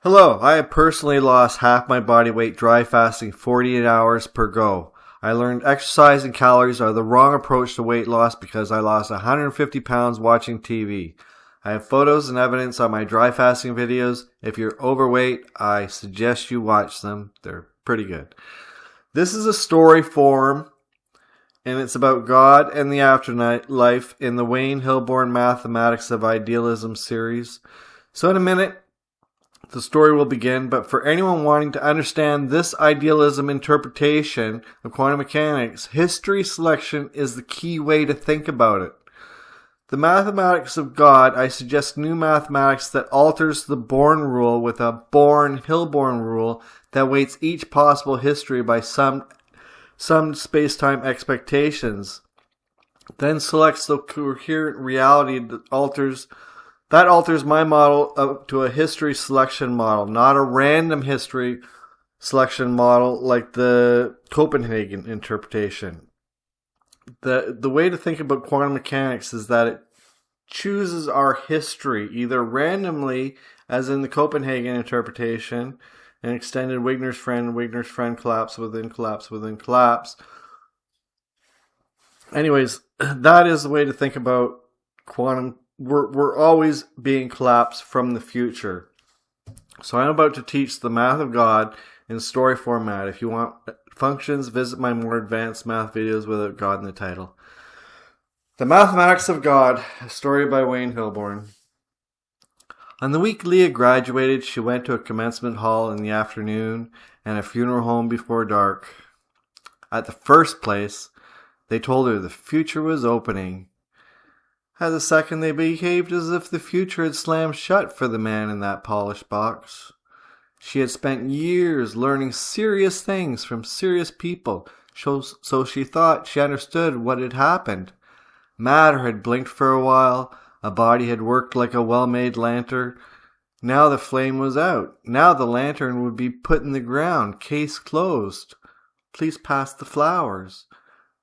Hello, I have personally lost half my body weight dry fasting 48 hours per go. I learned exercise and calories are the wrong approach to weight loss because I lost 150 pounds watching TV. I have photos and evidence on my dry fasting videos. If you're overweight, I suggest you watch them. They're pretty good. This is a story form, and it's about God and the afterlife in the Wayne Hilborn Mathematics of Idealism series. So in a minute, the story will begin, but for anyone wanting to understand this idealism interpretation of quantum mechanics, history selection is the key way to think about it. The mathematics of God, I suggest new mathematics that alters the Born rule with a Born-Hilborn rule that weights each possible history by some space-time expectations, then selects the coherent reality that alters my model up to a history selection model, not a random history selection model like the Copenhagen interpretation. The way to think about quantum mechanics is that it chooses our history either randomly, as in the Copenhagen interpretation, an extended Wigner's friend, collapse within collapse within collapse. Anyways, that is the way to think about quantum. We're always being collapsed from the future. So I'm about to teach the math of God in story format. If you want functions, visit my more advanced math videos without God in the title. The Mathematics of God, a story by Wayne Hilborn. On the week Leah graduated, she went to a commencement hall in the afternoon and a funeral home before dark. At the first place, they told her the future was opening. At the second, they behaved as if the future had slammed shut for the man in that polished box. She had spent years learning serious things from serious people, so she thought she understood what had happened. Matter had blinked for a while, a body had worked like a well-made lantern. Now the flame was out. Now the lantern would be put in the ground, case closed. Please pass the flowers.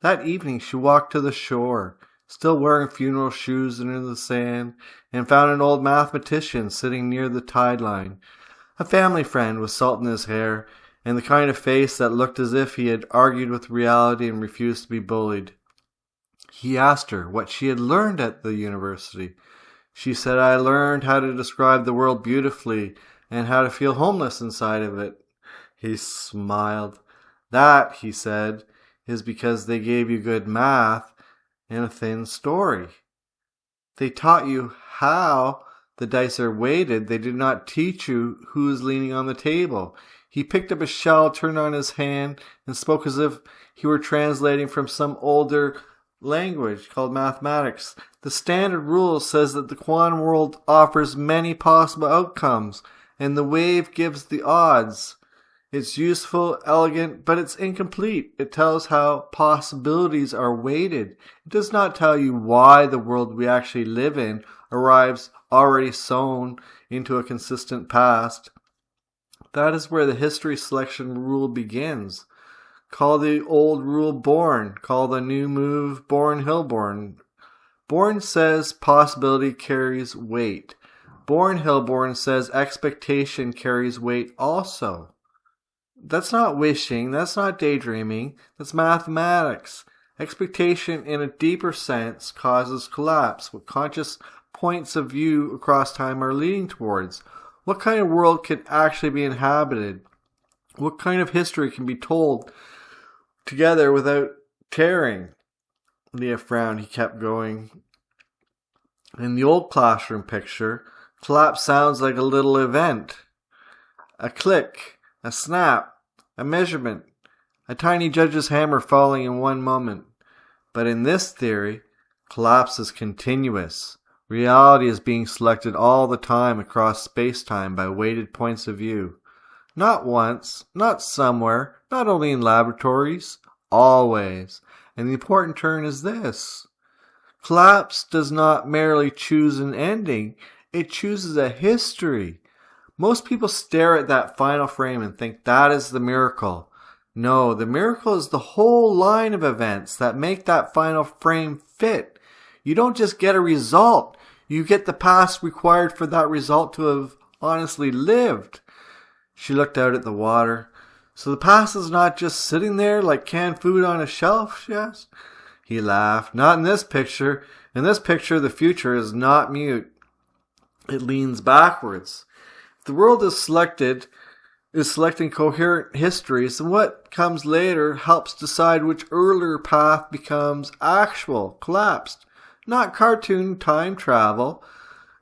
That evening she walked to the shore, still wearing funeral shoes into the sand, and found an old mathematician sitting near the tide line. A family friend with salt in his hair, and the kind of face that looked as if he had argued with reality and refused to be bullied. He asked her what she had learned at the university. She said, "I learned how to describe the world beautifully and how to feel homeless inside of it." He smiled. "That," he said, "is because they gave you good math and a thin story. They taught you how the dice are weighted. They did not teach you who is leaning on the table." He picked up a shell, turned on his hand, and spoke as if he were translating from some older language called mathematics. "The standard rule says that the quantum world offers many possible outcomes, and the wave gives the odds. It's useful, elegant, but it's incomplete. It tells how possibilities are weighted. It does not tell you why the world we actually live in arrives already sewn into a consistent past." That is where the history selection rule begins. Call the old rule Born. Call the new move Born-Hilborn. Born says possibility carries weight. Born-Hilborn says expectation carries weight also. That's not wishing, that's not daydreaming, that's mathematics. Expectation in a deeper sense causes collapse, what conscious points of view across time are leading towards. What kind of world can actually be inhabited? What kind of history can be told together without tearing? Leah frowned. He kept going. In the old classroom picture, collapse sounds like a little event. A click, a snap, a measurement, a tiny judge's hammer falling in one moment. But in this theory, collapse is continuous. Reality is being selected all the time across space-time by weighted points of view. Not once, not somewhere, not only in laboratories, always. And the important turn is this. Collapse does not merely choose an ending, it chooses a history. Most people stare at that final frame and think that is the miracle. No, the miracle is the whole line of events that make that final frame fit. You don't just get a result, you get the past required for that result to have honestly lived. She looked out at the water. So the past is not just sitting there like canned food on a shelf, she asked. He laughed. Not in this picture. In this picture, the future is not mute. It leans backwards. If the world is selecting coherent histories, and what comes later helps decide which earlier path becomes actual, collapsed. Not cartoon time travel,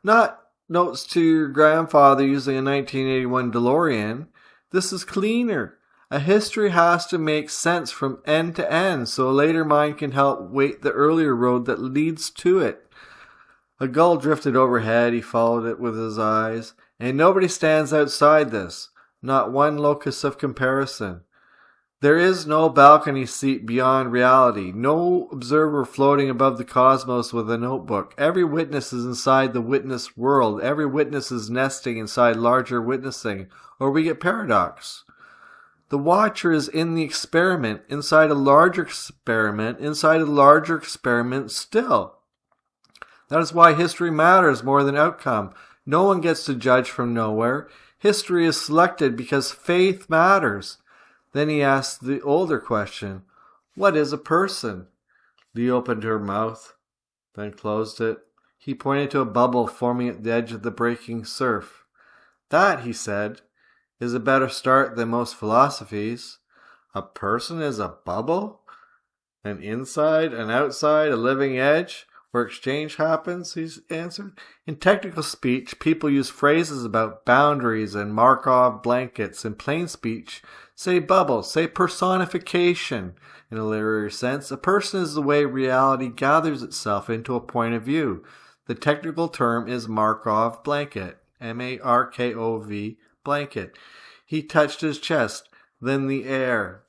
not notes to your grandfather using a 1981 DeLorean. This is cleaner. A history has to make sense from end to end, so a later mind can help weight the earlier road that leads to it. A gull drifted overhead. He followed it with his eyes. And nobody stands outside this. Not one locus of comparison. There is no balcony seat beyond reality. No observer floating above the cosmos with a notebook. Every witness is inside the witness world. Every witness is nesting inside larger witnessing. Or we get paradox. The watcher is in the experiment, inside a larger experiment, inside a larger experiment still. That is why history matters more than outcome. No one gets to judge from nowhere. History is selected because faith matters. Then he asked the older question, what is a person? Lee opened her mouth, then closed it. He pointed to a bubble forming at the edge of the breaking surf. That, he said, is a better start than most philosophies. A person is a bubble? An inside and outside, a living edge, where exchange happens, he answered. In technical speech, people use phrases about boundaries and Markov blankets. In plain speech, say bubble, say personification. In a literary sense, a person is the way reality gathers itself into a point of view. The technical term is Markov blanket, M-A-R-K-O-V, blanket. He touched his chest, then the air.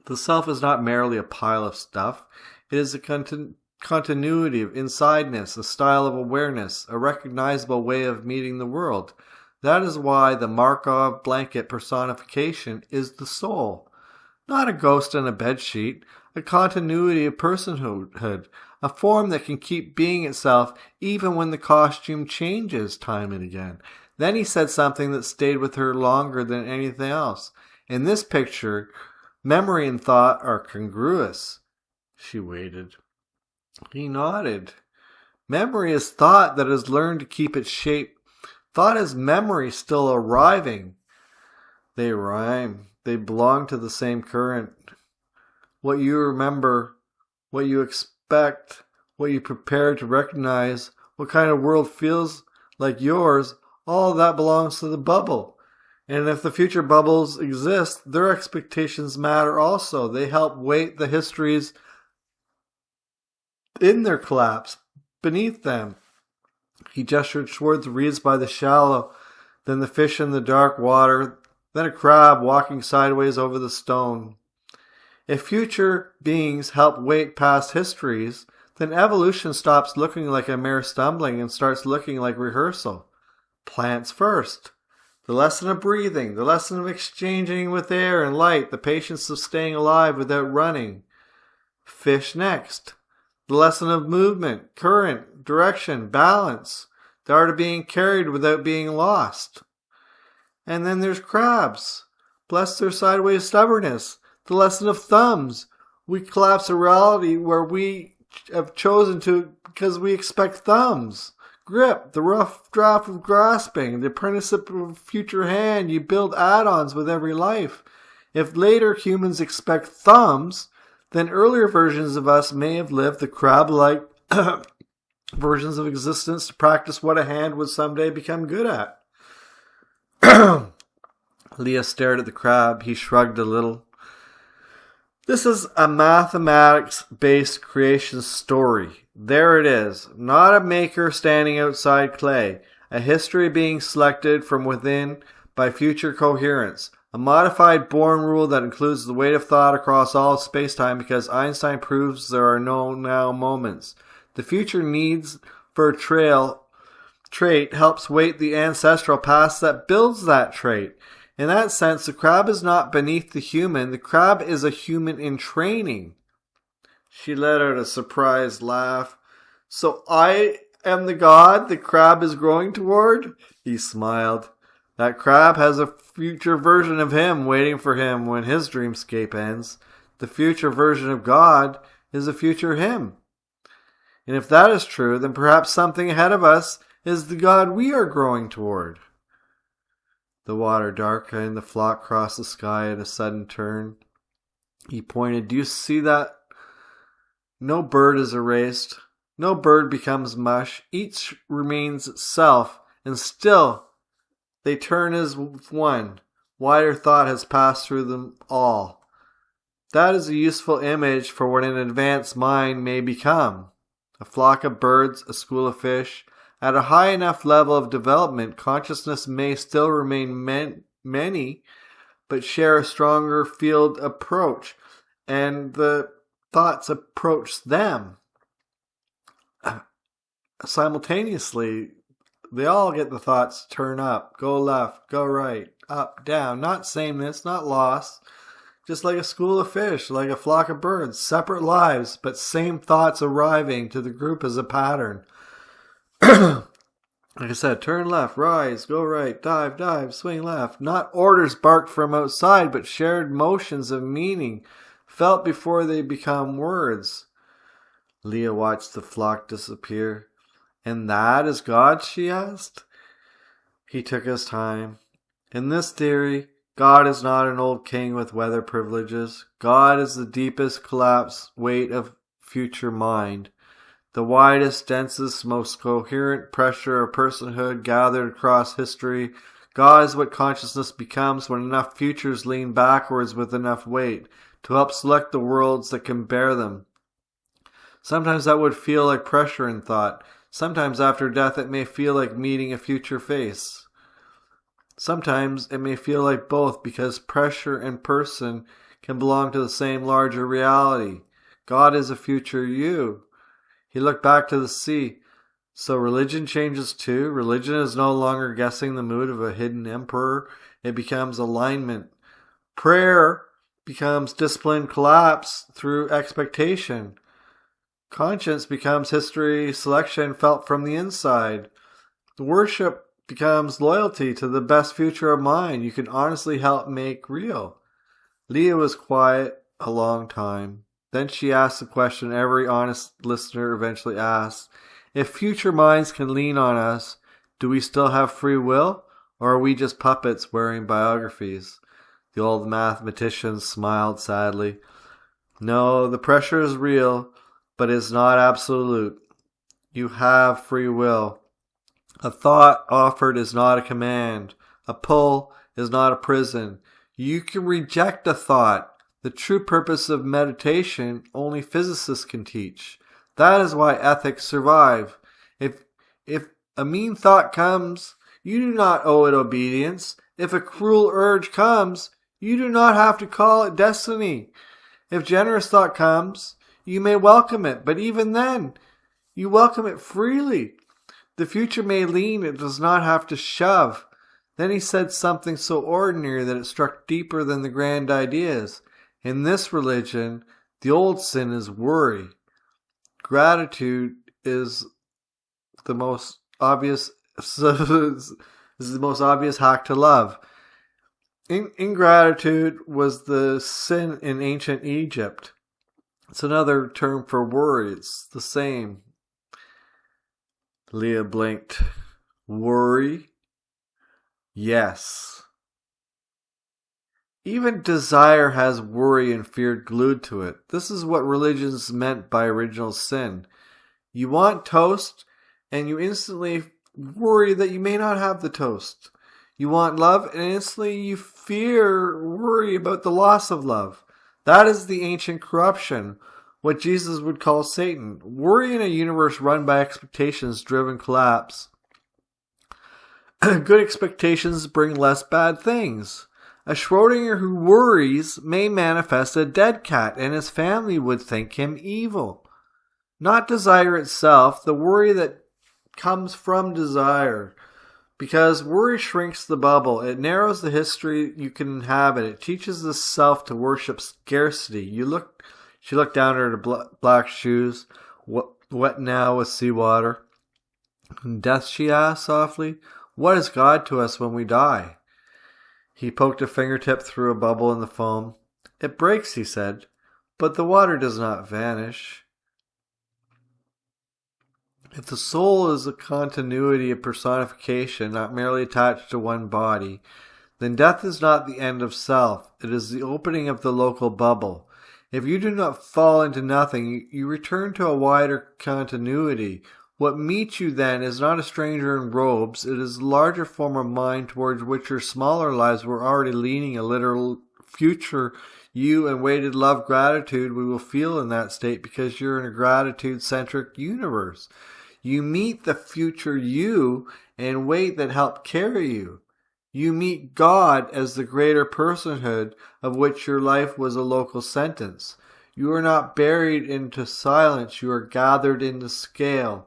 The self is not merely a pile of stuff. It is a continuity of insideness, a style of awareness, a recognizable way of meeting the world. That is why the Markov blanket personification is the soul. Not a ghost on a bedsheet, a continuity of personhood, a form that can keep being itself even when the costume changes time and again. Then he said something that stayed with her longer than anything else. In this picture, memory and thought are congruous. She waited. He nodded. Memory is thought that has learned to keep its shape. Thought is memory still arriving. They rhyme. They belong to the same current. What you remember, what you expect, what you prepare to recognize, what kind of world feels like yours, all of that belongs to the bubble. And if the future bubbles exist, their expectations matter also. They help weight the histories in their collapse, beneath them. He gestured towards the reeds by the shallow, then the fish in the dark water, then a crab walking sideways over the stone. If future beings help weight past histories, then evolution stops looking like a mere stumbling and starts looking like rehearsal. Plants first. The lesson of breathing, the lesson of exchanging with air and light, the patience of staying alive without running. Fish next. The lesson of movement, current, direction, balance, the art of being carried without being lost. And then there's crabs. Bless their sideways stubbornness, the lesson of thumbs. We collapse a reality where we have chosen to because we expect thumbs. Grip, the rough draft of grasping, the apprenticeship of a future hand. You build add-ons with every life. If later humans expect thumbs, then earlier versions of us may have lived the crab-like versions of existence to practice what a hand would someday become good at. Leah stared at the crab. He shrugged a little. This is a mathematics-based creation story. There it is. Not a maker standing outside clay. A history being selected from within by future coherence. A modified Born rule that includes the weight of thought across all of space-time because Einstein proves there are no now moments. The future needs for a trait helps weight the ancestral past that builds that trait. In that sense, the crab is not beneath the human. The crab is a human in training. She let out a surprised laugh. So I am the god the crab is growing toward? He smiled. That crab has a future version of him waiting for him when his dreamscape ends. The future version of God is a future him. And if that is true, then perhaps something ahead of us is the God we are growing toward. The water darkened, the flock crossed the sky at a sudden turn. He pointed, "Do you see that? No bird is erased. No bird becomes mush. Each remains itself, and still they turn as one. Wider thought has passed through them all." That is a useful image for what an advanced mind may become. A flock of birds, a school of fish. At a high enough level of development, consciousness may still remain many, but share a stronger field approach, and the thoughts approach them. Simultaneously, they all get the thoughts to turn up, go left, go right, up, down. Not sameness, not loss. Just like a school of fish, like a flock of birds, separate lives, but same thoughts arriving to the group as a pattern. Like I said, turn left, rise, go right, dive, swing left. Not orders barked from outside, but shared motions of meaning, felt before they become words. Leah watched the flock disappear. "And that is God?" she asked. He took his time. "In this theory, God is not an old king with weather privileges. God is the deepest collapse weight of future mind. The widest, densest, most coherent pressure of personhood gathered across history. God is what consciousness becomes when enough futures lean backwards with enough weight to help select the worlds that can bear them. Sometimes that would feel like pressure in thought. Sometimes after death it may feel like meeting a future face. Sometimes it may feel like both, because pressure and person can belong to the same larger reality. God is a future you." He looked back to the sea. "So religion changes too? Religion is no longer guessing the mood of a hidden emperor. It becomes alignment. Prayer becomes disciplined collapse through expectation. Conscience becomes history selection felt from the inside. Worship becomes loyalty to the best future of mind you can honestly help make real." Leah was quiet a long time. Then she asked the question every honest listener eventually asks. "If future minds can lean on us, do we still have free will? Or are we just puppets wearing biographies?" The old mathematician smiled sadly. "No, the pressure is real, but it's not absolute. You have free will. A thought offered is not a command. A pull is not a prison. You can reject a thought. The true purpose of meditation only physicists can teach. That is why ethics survive. If a mean thought comes, you do not owe it obedience. If a cruel urge comes, you do not have to call it destiny. If generous thought comes, you may welcome it, but even then, you welcome it freely. The future may lean, it does not have to shove." Then he said something so ordinary that it struck deeper than the grand ideas. "In this religion, the old sin is worry. Gratitude is the most obvious hack to love. Ingratitude was the sin in ancient Egypt. It's another term for worry. It's the same." Leah blinked. "Worry? Yes. Even desire has worry and fear glued to it. This is what religions meant by original sin. You want toast, and you instantly worry that you may not have the toast. You want love, and instantly you worry about the loss of love. That is the ancient corruption, what Jesus would call Satan. Worry in a universe run by expectations-driven collapse. Good expectations bring less bad things. A Schrodinger who worries may manifest a dead cat, and his family would think him evil. Not desire itself, the worry that comes from desire. Because worry shrinks the bubble. It narrows the history you can inhabit. It teaches the self to worship scarcity. She looked down at her black shoes, wet now with seawater. "Death?" she asked softly. What is God to us when we die? He poked a fingertip through a bubble in the foam. It breaks, he said, but the water does not vanish. If the soul is a continuity of personification, not merely attached to one body, then death is not the end of self. It is the opening of the local bubble. If you do not fall into nothing, you return to a wider continuity. What meets you then is not a stranger in robes. It is a larger form of mind towards which your smaller lives were already leaning, a literal future you and weighted love gratitude we will feel in that state because you're in a gratitude-centric universe. You meet the future you and weight that helped carry you. You meet God as the greater personhood of which your life was a local sentence. You are not buried into silence. You are gathered into scale.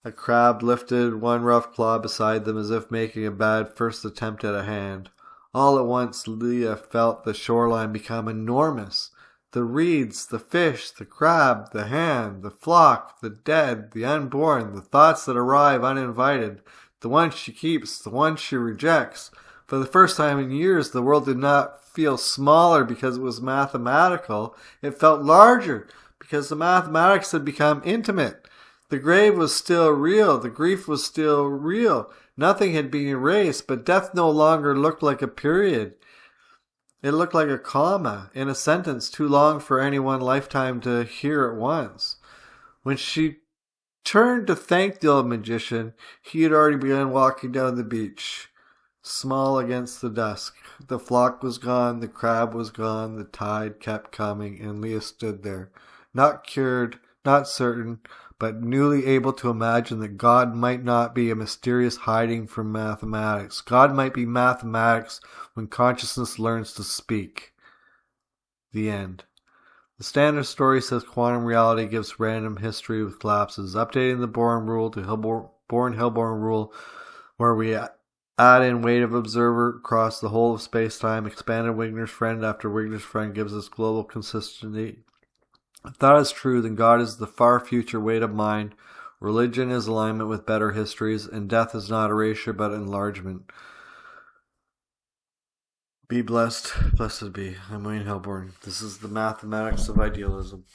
A crab lifted one rough claw beside them as if making a bad first attempt at a hand. All at once Leah felt the shoreline become enormous. The reeds, the fish, the crab, the hand, the flock, the dead, the unborn, the thoughts that arrive uninvited, the ones she keeps, the ones she rejects. For the first time in years, the world did not feel smaller because it was mathematical. It felt larger because the mathematics had become intimate. The grave was still real. The grief was still real. Nothing had been erased, but death no longer looked like a period. It looked like a comma in a sentence too long for any one lifetime to hear at once. When she turned to thank the old magician, he had already begun walking down the beach, small against the dusk. The flock was gone, the crab was gone, the tide kept coming, and Leah stood there, not cured, not certain, but newly able to imagine that God might not be a mysterious hiding from mathematics. God might be mathematics when consciousness learns to speak. The end. The standard story says quantum reality gives random history with collapses, updating the Bourne rule to Hilborn rule, where we add in weight of observer across the whole of space-time, expanded Wigner's friend after Wigner's friend gives us global consistency. If that is true, then God is the far future weight of mind, religion is alignment with better histories, and death is not erasure but enlargement. Be blessed, blessed be. I'm Wayne Hilborn. This is the mathematics of idealism.